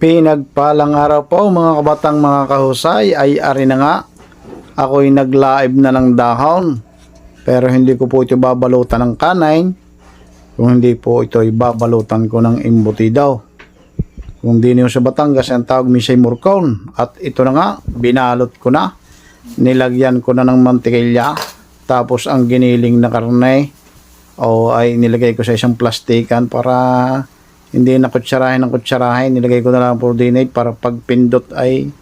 Pinagpalang araw po mga kabatang mga kahusay, ay ari na nga. Ako'y naglaib na ng dahon. Pero hindi ko po ito babalutan ng kanain. Kung hindi po ito babalutan ko ng embutido. Kung di niyo sa Batangas, ang tawag misay murkon. At ito na nga, binalot ko na. Nilagyan ko na ng mantikilya. Tapos ang giniling na karne ay nilagay ko sa isang plastikan para hindi na kutsarahin ng kutsarahin. Nilagay ko na lang coordinate para pag pindot ay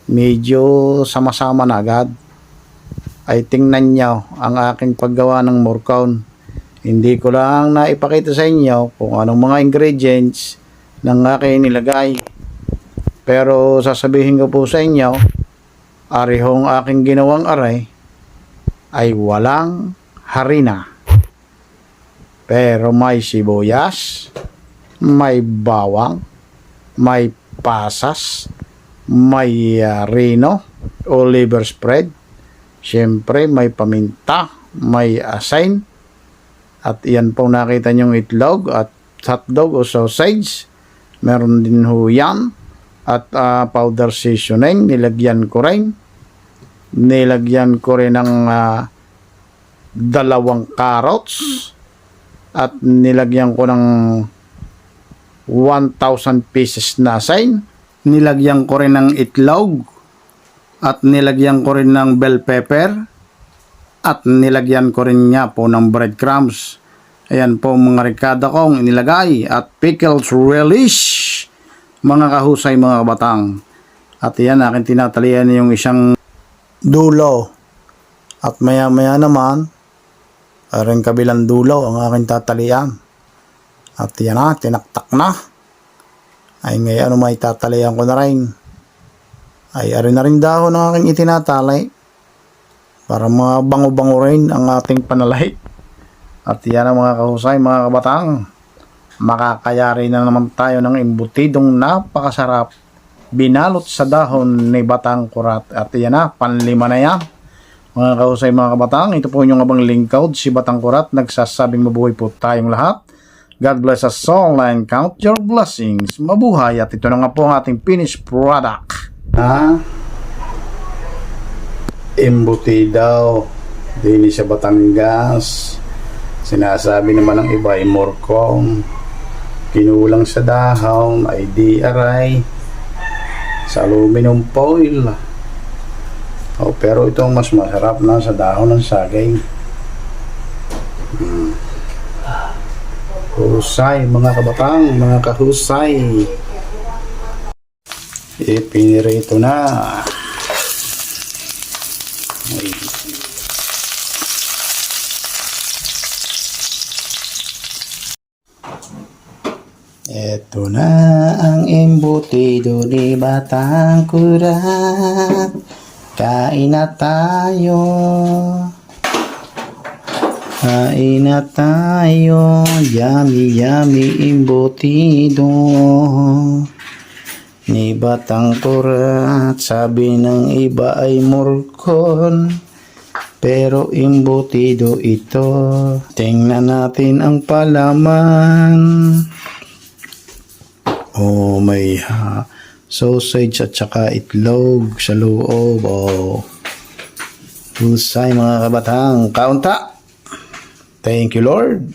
medyo sama-sama na agad. Ay tingnan nyo ang aking paggawa ng murkon. Hindi ko lang naipakita sa inyo kung anong mga ingredients ng aking nilagay. Pero sasabihin ko po sa inyo, arihong aking ginawang aray ay walang harina. Pero may sibuyas, may bawang, may pasas, may rino o liver spread. Siyempre may paminta, may asin. At iyan po nakita nyong itlog at hotdog o sausage. Meron din ho yan. At powder seasoning, nilagyan ko rin. Nilagyan ko rin ng 2 carrots. At nilagyan ko ng 1,000 pieces na asin. Nilagyan ko rin ng itlog. At nilagyan ko rin ng bell pepper. At nilagyan ko rin niya po ng breadcrumbs. Ayan po mga ricada kong inilagay. At pickles relish. Mga kahusay mga kabatang. At yan akin tinatalian yung isang dulo. At maya maya naman rin kabilang dulo ang aking tatalian. At yan na, tinaktak na. Ay ngayon may tatalian ko na rin. Ay arin na rin dahon ng aking itinatalay. Para mga bango-bango rin ang ating panalay. At yan ang mga kahusay, mga kabatang. Makakayari na naman tayo ng embutidong napakasarap. Binalot sa dahon ni Batang Kurat. At yan na, panlima na yan. Mga kahusay, mga kabatang, ito po yung abang lingkod, si Batang Kurat. Nagsasabing mabuhay po tayong lahat. God bless us all and count your blessings. Mabuhay. At ito na nga po ang ating finished product. Embutido din sa Batangas. Sinasabi naman ng iba ay murkong. Kinulang sa dahon ay di aray sa aluminum foil. Pero itong mas masarap na sa dahon ng saging. Husay mga kabatang, mga kahusay. Ipinirito na. Ito na ang embutido ni Batang Kurat. Kain na tayo. Kain na tayo. Yummy yummy embutido ni Batang Kurat. Sabi ng iba ay murkon, pero embutido ito. Tingnan natin ang palaman. May sausage at saka itlog sa loob. Husay mga kabatang. Kaunta. Thank you Lord.